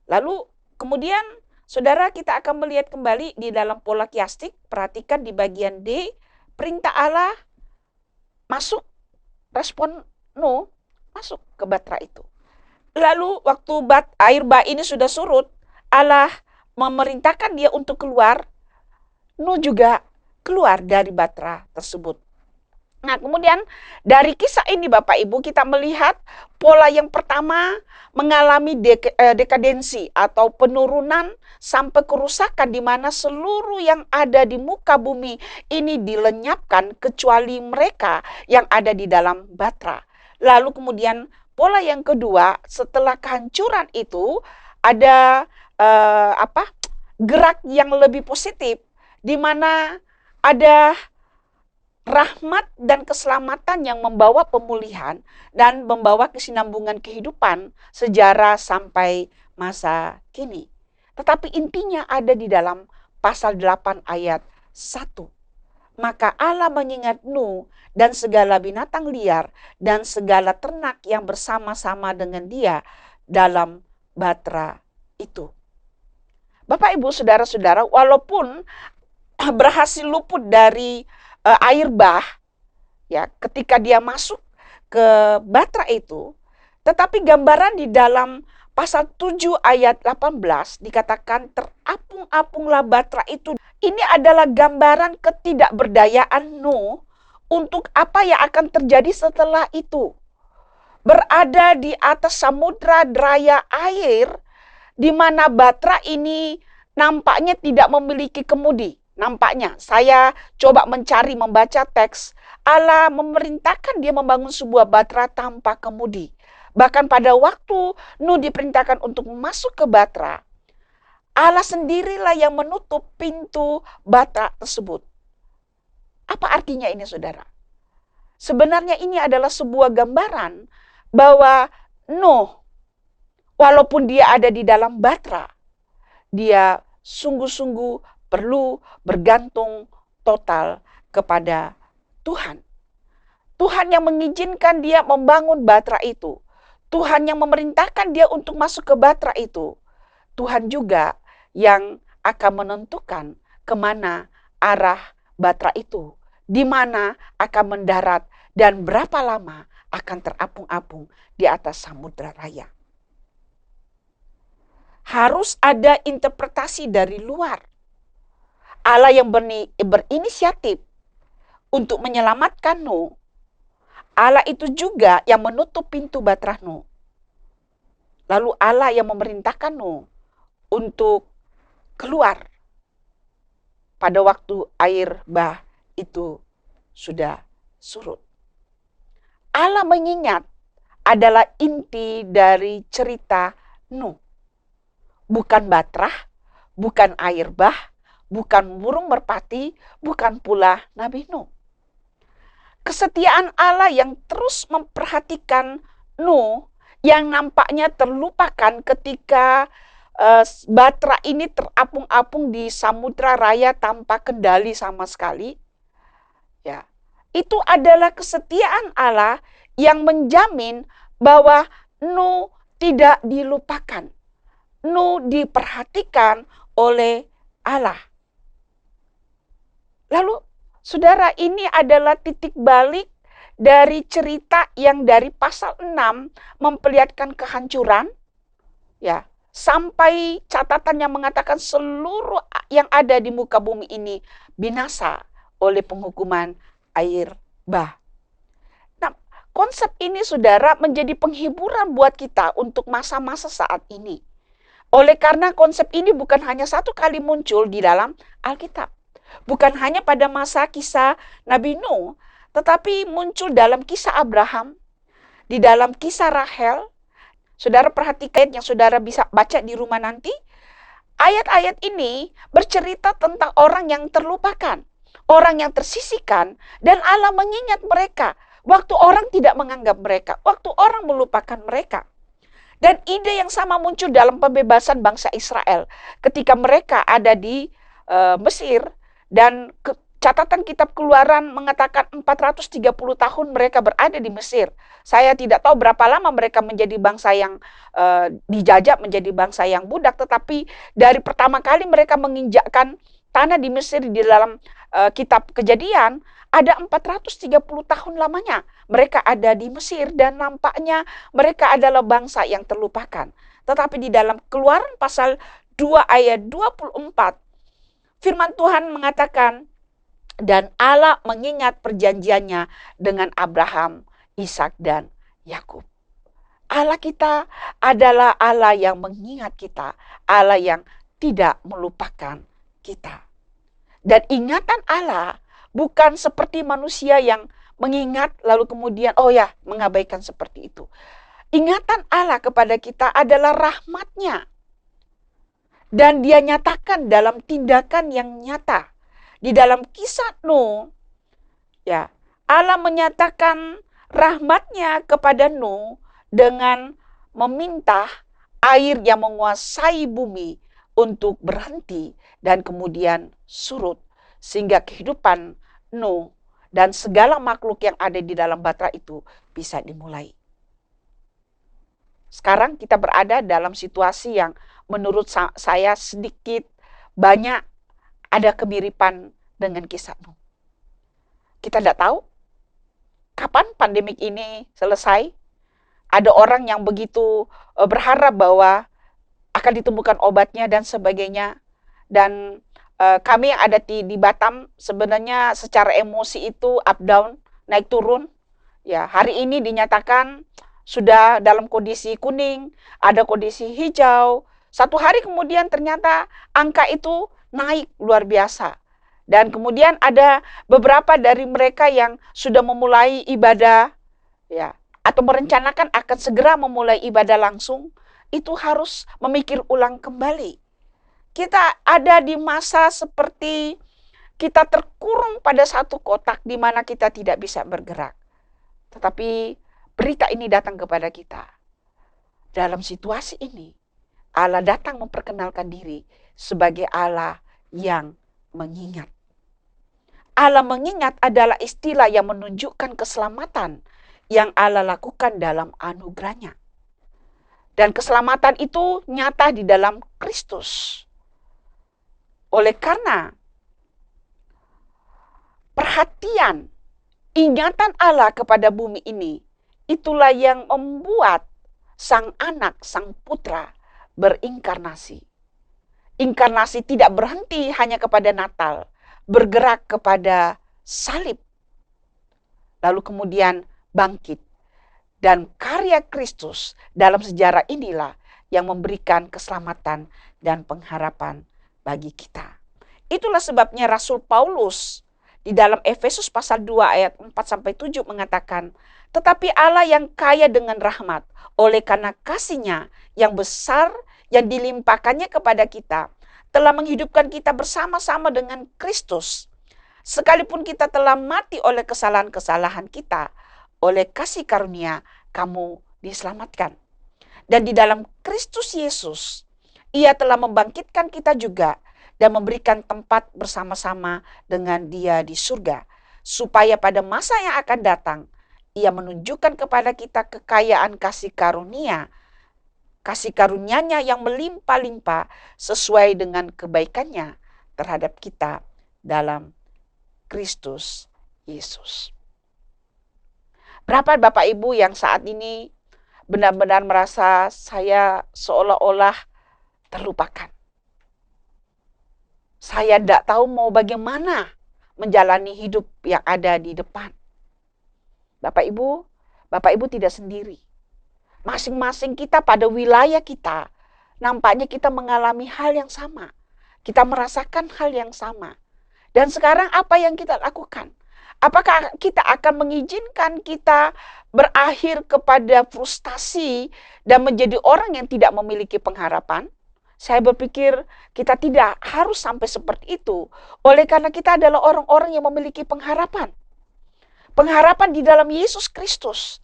Lalu kemudian saudara, kita akan melihat kembali di dalam pola kiastik. Perhatikan di bagian D, perintah Allah masuk, respon Nuh masuk ke Batrah itu. Lalu waktu air bah ini sudah surut, Allah memerintahkan dia untuk keluar. Nuh juga keluar dari Batrah tersebut. Nah, kemudian dari kisah ini Bapak Ibu kita melihat pola yang pertama mengalami dekadensi atau penurunan sampai kerusakan di mana seluruh yang ada di muka bumi ini dilenyapkan kecuali mereka yang ada di dalam Batrah. Lalu kemudian pola yang kedua setelah kehancuran itu ada gerak yang lebih positif di mana ada rahmat dan keselamatan yang membawa pemulihan dan membawa kesinambungan kehidupan sejarah sampai masa kini. Tetapi intinya ada di dalam pasal 8 ayat 1. Maka Allah mengingat Nuh dan segala binatang liar dan segala ternak yang bersama-sama dengan dia dalam Batrah itu. Bapak Ibu saudara-saudara, walaupun berhasil luput dari air bah, ya, ketika dia masuk ke Batrah itu, tetapi gambaran di dalam pasal 7 ayat 18 dikatakan terapung-apunglah Batrah itu. Ini adalah gambaran ketidakberdayaan Nuh untuk apa yang akan terjadi setelah itu. Berada di atas samudra deraya air di mana Batrah ini nampaknya tidak memiliki kemudi. Nampaknya, saya coba mencari, membaca teks, Allah memerintahkan dia membangun sebuah Batrah tanpa kemudi. Bahkan pada waktu Nuh diperintahkan untuk masuk ke Batrah, Allah sendirilah yang menutup pintu Batrah tersebut. Apa artinya ini saudara? Sebenarnya ini adalah sebuah gambaran bahwa Nuh, walaupun dia ada di dalam Batrah, dia sungguh-sungguh perlu bergantung total kepada Tuhan. Tuhan yang mengizinkan dia membangun Batrah itu. Tuhan yang memerintahkan dia untuk masuk ke Batrah itu. Tuhan juga yang akan menentukan kemana arah Batrah itu. Di mana akan mendarat dan berapa lama akan terapung-apung di atas samudra raya. Harus ada interpretasi dari luar. Allah yang berinisiatif untuk menyelamatkan Nuh. Allah itu juga yang menutup pintu Batrah Nuh. Lalu Allah yang memerintahkan Nuh untuk keluar pada waktu air bah itu sudah surut. Allah mengingat adalah inti dari cerita Nuh. Bukan Batrah, bukan air bah, bukan burung merpati, bukan pula Nabi Nuh. Kesetiaan Allah yang terus memperhatikan Nuh yang nampaknya terlupakan ketika Batrah ini terapung-apung di samudra raya tanpa kendali sama sekali. Ya, itu adalah kesetiaan Allah yang menjamin bahwa Nuh tidak dilupakan. Nuh diperhatikan oleh Allah. Lalu, saudara, ini adalah titik balik dari cerita yang dari pasal 6 memperlihatkan kehancuran, ya, sampai catatan yang mengatakan seluruh yang ada di muka bumi ini binasa oleh penghukuman air bah. Nah, konsep ini, saudara, menjadi penghiburan buat kita untuk masa-masa saat ini. Oleh karena konsep ini bukan hanya satu kali muncul di dalam Alkitab. Bukan hanya pada masa kisah Nabi Nuh, tetapi muncul dalam kisah Abraham, di dalam kisah Rahel, Saudara perhatikan yang saudara bisa baca di rumah nanti. Ayat-ayat ini bercerita tentang orang yang terlupakan, orang yang tersisihkan, dan Allah mengingat mereka waktu orang tidak menganggap mereka, waktu orang melupakan mereka. Dan ide yang sama muncul dalam pembebasan bangsa Israel ketika mereka ada di Mesir, dan catatan kitab Keluaran mengatakan 430 tahun mereka berada di Mesir. Saya tidak tahu berapa lama mereka menjadi bangsa yang dijajah, menjadi bangsa yang budak, tetapi dari pertama kali mereka menginjakkan tanah di Mesir di dalam kitab Kejadian, ada 430 tahun lamanya mereka ada di Mesir, dan nampaknya mereka adalah bangsa yang terlupakan. Tetapi di dalam Keluaran pasal 2 ayat 24, firman Tuhan mengatakan, dan Allah mengingat perjanjiannya dengan Abraham, Ishak, dan Yakub. Allah kita adalah Allah yang mengingat kita, Allah yang tidak melupakan kita. Dan ingatan Allah bukan seperti manusia yang mengingat lalu kemudian mengabaikan seperti itu. Ingatan Allah kepada kita adalah rahmatnya. Dan dia nyatakan dalam tindakan yang nyata. Di dalam kisah Nuh, ya, Allah menyatakan rahmatnya kepada Nuh dengan meminta air yang menguasai bumi untuk berhenti dan kemudian surut, sehingga kehidupan Nuh dan segala makhluk yang ada di dalam batra itu bisa dimulai. Sekarang kita berada dalam situasi yang menurut saya sedikit banyak ada kemiripan dengan kisah Nuh. Kita tidak tahu kapan pandemik ini selesai. Ada orang yang begitu berharap bahwa akan ditemukan obatnya dan sebagainya. Dan kami yang ada di Batam sebenarnya secara emosi itu up down, naik turun. Ya, hari ini dinyatakan sudah dalam kondisi kuning, ada kondisi hijau. Satu hari kemudian ternyata angka itu naik luar biasa. Dan kemudian ada beberapa dari mereka yang sudah memulai ibadah, ya, atau merencanakan akan segera memulai ibadah langsung, itu harus memikir ulang kembali. Kita ada di masa seperti kita terkurung pada satu kotak di mana kita tidak bisa bergerak. Tetapi berita ini datang kepada kita. Dalam situasi ini, Allah datang memperkenalkan diri sebagai Allah yang mengingat. Allah mengingat adalah istilah yang menunjukkan keselamatan yang Allah lakukan dalam anugerahnya. Dan keselamatan itu nyata di dalam Kristus. Oleh karena perhatian, ingatan Allah kepada bumi ini, itulah yang membuat sang anak, sang putra berinkarnasi. Inkarnasi tidak berhenti hanya kepada Natal, bergerak kepada salib, lalu kemudian bangkit. Dan karya Kristus dalam sejarah inilah yang memberikan keselamatan dan pengharapan bagi kita. Itulah sebabnya Rasul Paulus di dalam Efesus pasal 2 ayat 4-7 mengatakan, tetapi Allah yang kaya dengan rahmat, oleh karena kasih-Nya yang besar yang dilimpahkannya kepada kita, telah menghidupkan kita bersama-sama dengan Kristus. Sekalipun kita telah mati oleh kesalahan-kesalahan kita, oleh kasih karunia kamu diselamatkan. Dan di dalam Kristus Yesus, Ia telah membangkitkan kita juga dan memberikan tempat bersama-sama dengan Dia di surga, supaya pada masa yang akan datang, Ia menunjukkan kepada kita kekayaan kasih karunia-Nya yang melimpah-limpah sesuai dengan kebaikan-Nya terhadap kita dalam Kristus Yesus. Berapa Bapak Ibu yang saat ini benar-benar merasa saya seolah-olah terlupakan? Saya tidak tahu mau bagaimana menjalani hidup yang ada di depan. Bapak Ibu tidak sendiri. Masing-masing kita pada wilayah kita, nampaknya kita mengalami hal yang sama. Kita merasakan hal yang sama. Dan sekarang apa yang kita lakukan? Apakah kita akan mengizinkan kita berakhir kepada frustasi dan menjadi orang yang tidak memiliki pengharapan? Saya berpikir kita tidak harus sampai seperti itu. Oleh karena kita adalah orang-orang yang memiliki pengharapan. Pengharapan di dalam Yesus Kristus.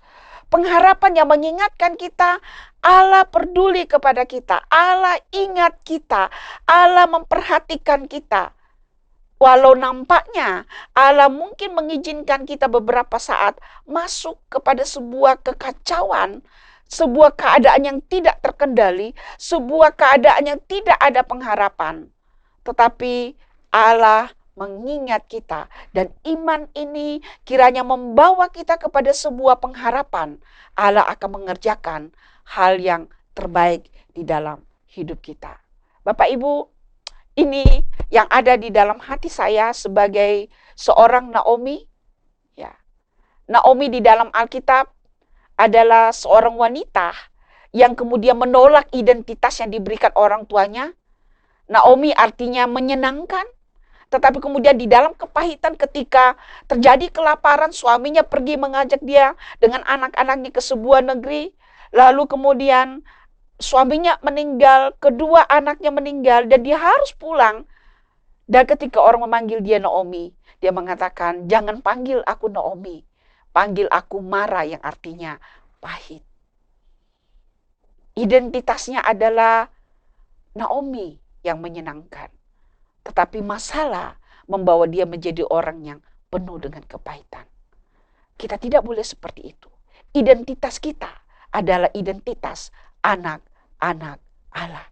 Pengharapan yang mengingatkan kita, Allah peduli kepada kita. Allah ingat kita. Allah memperhatikan kita. Walau nampaknya Allah mungkin mengizinkan kita beberapa saat masuk kepada sebuah kekacauan, sebuah keadaan yang tidak terkendali, sebuah keadaan yang tidak ada pengharapan. Tetapi Allah mengingat kita, dan iman ini kiranya membawa kita kepada sebuah pengharapan. Allah akan mengerjakan hal yang terbaik di dalam hidup kita. Bapak Ibu, ini yang ada di dalam hati saya sebagai seorang Naomi. Ya. Naomi di dalam Alkitab adalah seorang wanita yang kemudian menolak identitas yang diberikan orang tuanya. Naomi artinya menyenangkan, tetapi kemudian di dalam kepahitan ketika terjadi kelaparan, suaminya pergi mengajak dia dengan anak-anaknya ke sebuah negeri. Lalu kemudian suaminya meninggal, kedua anaknya meninggal, dan dia harus pulang. Dan ketika orang memanggil dia Naomi, dia mengatakan, jangan panggil aku Naomi, panggil aku Mara, yang artinya pahit. Identitasnya adalah Naomi yang menyenangkan. Tetapi masalah membawa dia menjadi orang yang penuh dengan kepahitan. Kita tidak boleh seperti itu. Identitas kita adalah identitas anak-anak Allah.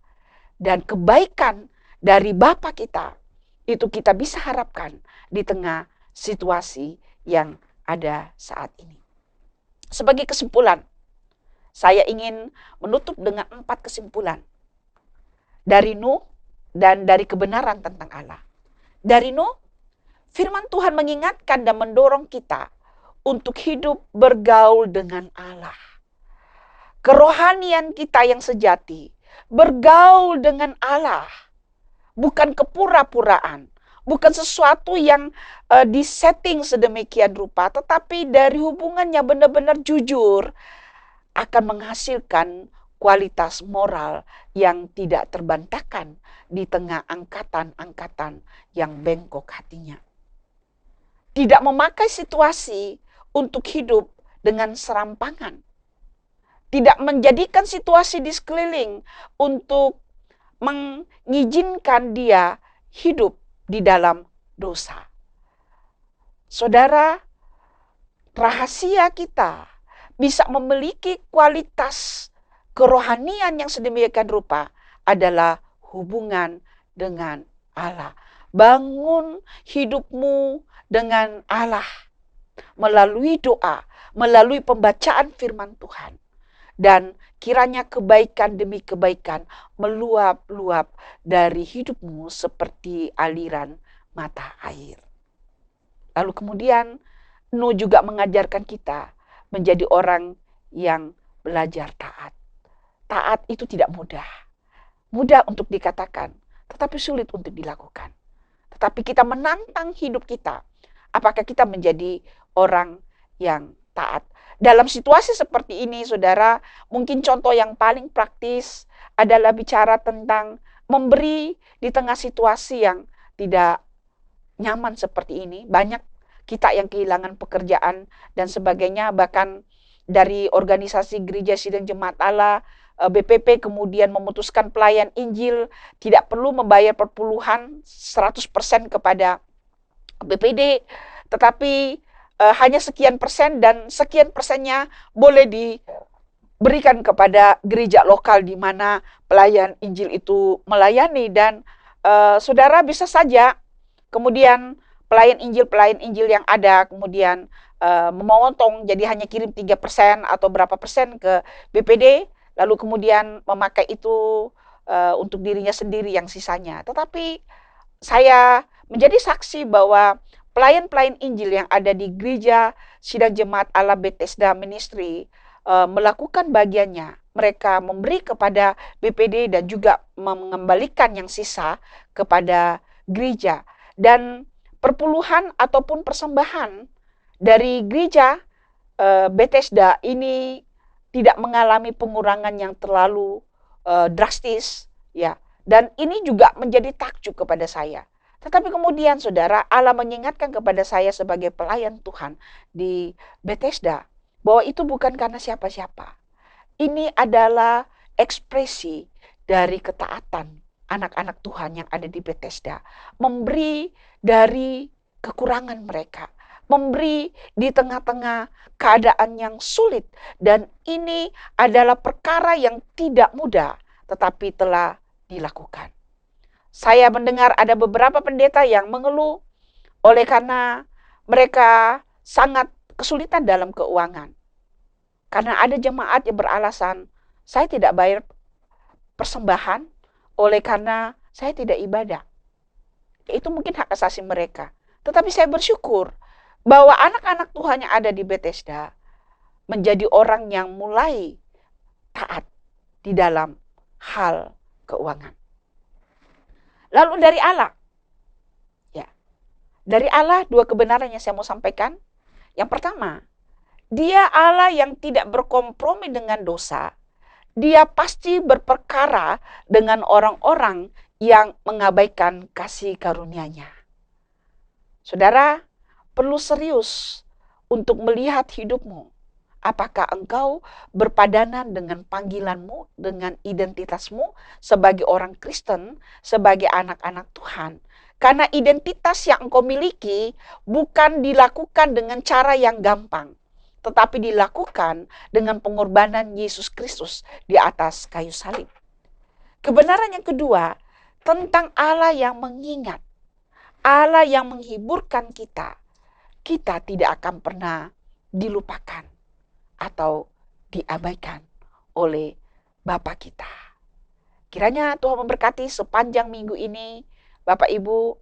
Dan kebaikan dari Bapa kita, itu kita bisa harapkan di tengah situasi yang ada saat ini. Sebagai kesimpulan, saya ingin menutup dengan 4 kesimpulan. Dari Nuh dan dari kebenaran tentang Allah. Dari Nuh, firman Tuhan mengingatkan dan mendorong kita untuk hidup bergaul dengan Allah. Kerohanian kita yang sejati bergaul dengan Allah, bukan kepura-puraan, bukan sesuatu yang disetting sedemikian rupa, tetapi dari hubungannya benar-benar jujur akan menghasilkan kualitas moral yang tidak terbantahkan di tengah angkatan-angkatan yang bengkok hatinya. Tidak memakai situasi untuk hidup dengan serampangan. Tidak menjadikan situasi di sekeliling untuk mengizinkan dia hidup di dalam dosa. Saudara, rahasia kita bisa memiliki kualitas kerohanian yang sedemikian rupa adalah hubungan dengan Allah. Bangun hidupmu dengan Allah melalui doa, melalui pembacaan firman Tuhan. Dan kiranya kebaikan demi kebaikan meluap-luap dari hidupmu seperti aliran mata air. Lalu kemudian Nuh juga mengajarkan kita menjadi orang yang belajar taat. Taat itu tidak mudah. Mudah untuk dikatakan, tetapi sulit untuk dilakukan. Tetapi kita menantang hidup kita. Apakah kita menjadi orang yang taat? Dalam situasi seperti ini, saudara, mungkin contoh yang paling praktis adalah bicara tentang memberi di tengah situasi yang tidak nyaman seperti ini. Banyak kita yang kehilangan pekerjaan dan sebagainya, bahkan dari organisasi Gereja Sidang Jemaat Allah, BPP kemudian memutuskan pelayan Injil tidak perlu membayar perpuluhan 100% kepada BPD, tetapi hanya sekian persen, dan sekian persennya boleh diberikan kepada gereja lokal di mana pelayan Injil itu melayani. Dan saudara bisa saja kemudian pelayan Injil yang ada kemudian memotong, jadi hanya kirim 3% atau berapa persen ke BPD, lalu kemudian memakai itu untuk dirinya sendiri yang sisanya. Tetapi saya menjadi saksi bahwa pelayan-pelayan Injil yang ada di Gereja Sidang Jemaat Allah Bethesda Ministry melakukan bagiannya. Mereka memberi kepada BPD dan juga mengembalikan yang sisa kepada gereja. Dan perpuluhan ataupun persembahan dari gereja Bethesda ini tidak mengalami pengurangan yang terlalu drastis, ya. Dan ini juga menjadi takjub kepada saya. Tetapi kemudian saudara, Allah mengingatkan kepada saya sebagai pelayan Tuhan di Bethesda bahwa itu bukan karena siapa-siapa. Ini adalah ekspresi dari ketaatan anak-anak Tuhan yang ada di Bethesda. Memberi dari kekurangan mereka. Memberi di tengah-tengah keadaan yang sulit. Dan ini adalah perkara yang tidak mudah, tetapi telah dilakukan. Saya mendengar ada beberapa pendeta yang mengeluh oleh karena mereka sangat kesulitan dalam keuangan. Karena ada jemaat yang beralasan, saya tidak bayar persembahan oleh karena saya tidak ibadah. Itu mungkin hak asasi mereka. Tetapi saya bersyukur bahwa anak-anak Tuhan yang ada di Bethesda menjadi orang yang mulai taat di dalam hal keuangan. Lalu dari Allah. Ya. Dari Allah dua kebenaran yang saya mau sampaikan. Yang pertama, Dia Allah yang tidak berkompromi dengan dosa. Dia pasti berperkara dengan orang-orang yang mengabaikan kasih karunia-Nya. Saudara, perlu serius untuk melihat hidupmu. Apakah engkau berpadanan dengan panggilanmu, dengan identitasmu sebagai orang Kristen, sebagai anak-anak Tuhan? Karena identitas yang engkau miliki bukan dilakukan dengan cara yang gampang, tetapi dilakukan dengan pengorbanan Yesus Kristus di atas kayu salib. Kebenaran yang kedua, tentang Allah yang mengingat, Allah yang menghiburkan kita. Kita tidak akan pernah dilupakan atau diabaikan oleh Bapa kita. Kiranya Tuhan memberkati sepanjang minggu ini, Bapak Ibu,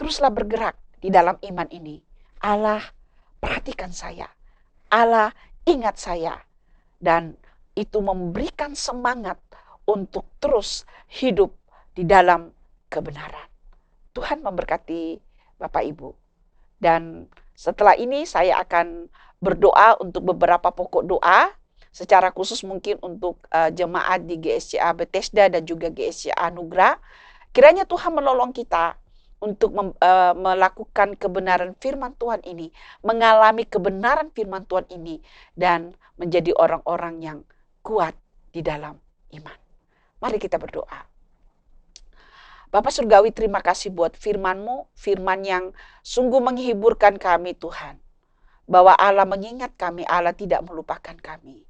teruslah bergerak di dalam iman ini. Allah perhatikan saya, Allah ingat saya, dan itu memberikan semangat untuk terus hidup di dalam kebenaran. Tuhan memberkati Bapak Ibu. Dan setelah ini saya akan berdoa untuk beberapa pokok doa, secara khusus mungkin untuk jemaat di GSCA Bethesda dan juga GSCA Anugerah. Kiranya Tuhan menolong kita untuk melakukan kebenaran firman Tuhan ini, mengalami kebenaran firman Tuhan ini, dan menjadi orang-orang yang kuat di dalam iman. Mari kita berdoa. Bapak Surgawi, terima kasih buat firman-Mu, firman yang sungguh menghiburkan kami Tuhan. Bahwa Allah mengingat kami, Allah tidak melupakan kami.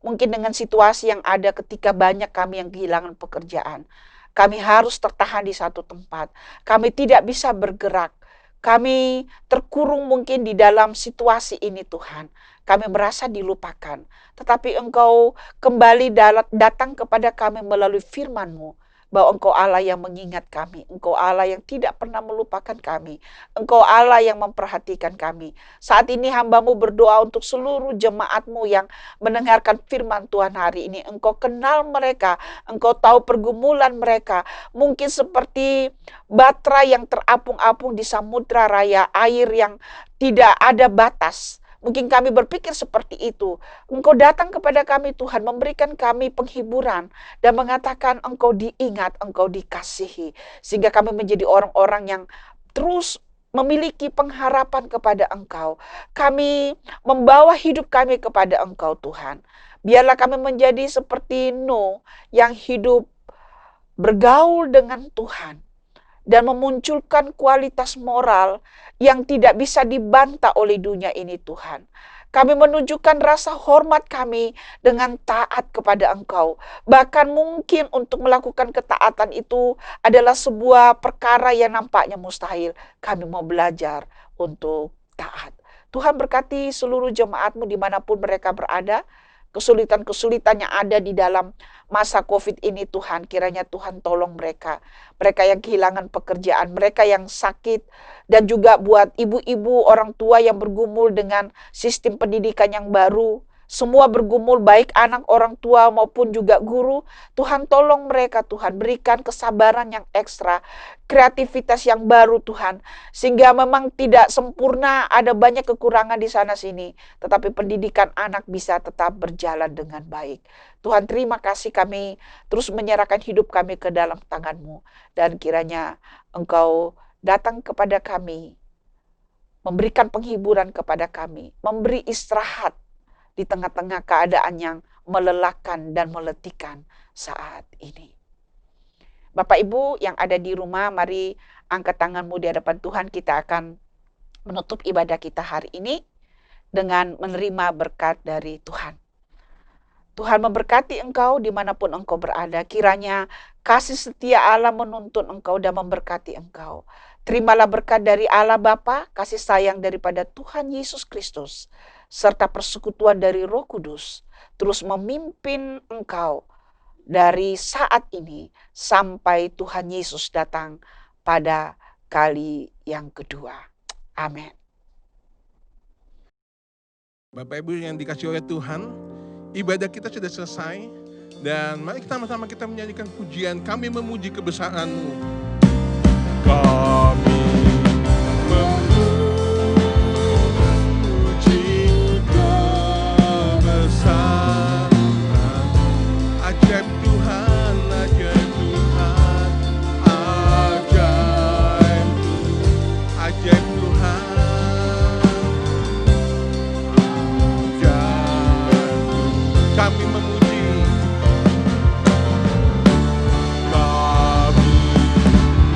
Mungkin dengan situasi yang ada ketika banyak kami yang kehilangan pekerjaan. Kami harus tertahan di satu tempat. Kami tidak bisa bergerak. Kami terkurung mungkin di dalam situasi ini Tuhan. Kami merasa dilupakan. Tetapi Engkau kembali datang kepada kami melalui firman-Mu. Bahwa Engkau Allah yang mengingat kami. Engkau Allah yang tidak pernah melupakan kami. Engkau Allah yang memperhatikan kami. Saat ini hamba-Mu berdoa untuk seluruh jemaat-Mu yang mendengarkan firman Tuhan hari ini. Engkau kenal mereka. Engkau tahu pergumulan mereka. Mungkin seperti batra yang terapung-apung di samudra raya. Air yang tidak ada batas. Mungkin kami berpikir seperti itu. Engkau datang kepada kami Tuhan, memberikan kami penghiburan dan mengatakan Engkau diingat, Engkau dikasihi. Sehingga kami menjadi orang-orang yang terus memiliki pengharapan kepada Engkau. Kami membawa hidup kami kepada Engkau Tuhan. Biarlah kami menjadi seperti Nuh yang hidup bergaul dengan Tuhan. Dan memunculkan kualitas moral yang tidak bisa dibantah oleh dunia ini Tuhan. Kami menunjukkan rasa hormat kami dengan taat kepada Engkau. Bahkan mungkin untuk melakukan ketaatan itu adalah sebuah perkara yang nampaknya mustahil. Kami mau belajar untuk taat. Tuhan berkati seluruh jemaat-Mu dimanapun mereka berada. Kesulitan-kesulitan yang ada di dalam masa COVID ini Tuhan, kiranya Tuhan tolong mereka. Mereka yang kehilangan pekerjaan, mereka yang sakit, dan juga buat ibu-ibu orang tua yang bergumul dengan sistem pendidikan yang baru. semua bergumul, baik anak, orang tua maupun juga guru. Tuhan tolong mereka, Tuhan berikan kesabaran yang ekstra, kreativitas yang baru Tuhan. Sehingga memang tidak sempurna, ada banyak kekurangan di sana sini. Tetapi pendidikan anak bisa tetap berjalan dengan baik. Tuhan terima kasih, kami terus menyerahkan hidup kami ke dalam tangan-Mu. Dan kiranya Engkau datang kepada kami, memberikan penghiburan kepada kami, memberi istirahat di tengah-tengah keadaan yang melelahkan dan meletihkan saat ini. Bapak Ibu yang ada di rumah, mari angkat tanganmu di hadapan Tuhan. Kita akan menutup ibadah kita hari ini dengan menerima berkat dari Tuhan. Tuhan memberkati engkau dimanapun engkau berada. Kiranya kasih setia Allah menuntun engkau dan memberkati engkau. Terimalah berkat dari Allah Bapa, kasih sayang daripada Tuhan Yesus Kristus, serta persekutuan dari Roh Kudus, terus memimpin engkau dari saat ini sampai Tuhan Yesus datang pada kali yang kedua. Amin. Bapak Ibu yang dikasih oleh Tuhan, ibadah kita sudah selesai. Dan mari kita sama-sama kita menyanyikan pujian, kami memuji kebesaran-Mu. Kami ajaib Tuhan, ajaib Tuhan, ajaib Tuhan, ajaib. Kami memuji, kami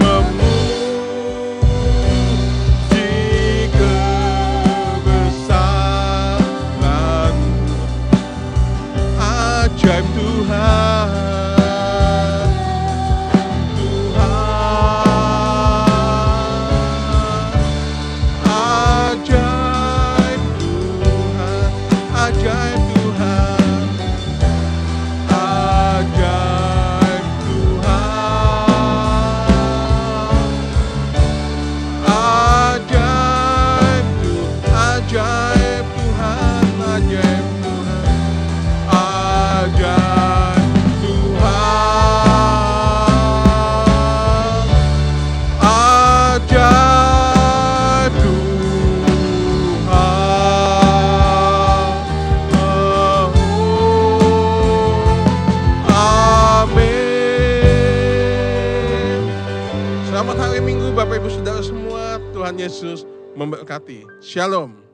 memuji kebesaran ajaib Tuhan, ajaib Tuhan, ajaib Tuhan, ajaib Tuhan, ajaib Tuhan, ajaib Tuhan, ajaib Tuhan, ajaib Tuhan, ajaib Tuhan. Amin. Selamat hari Minggu Bapak Ibu Saudara semua. Tuhan Yesus memberkati. Shalom.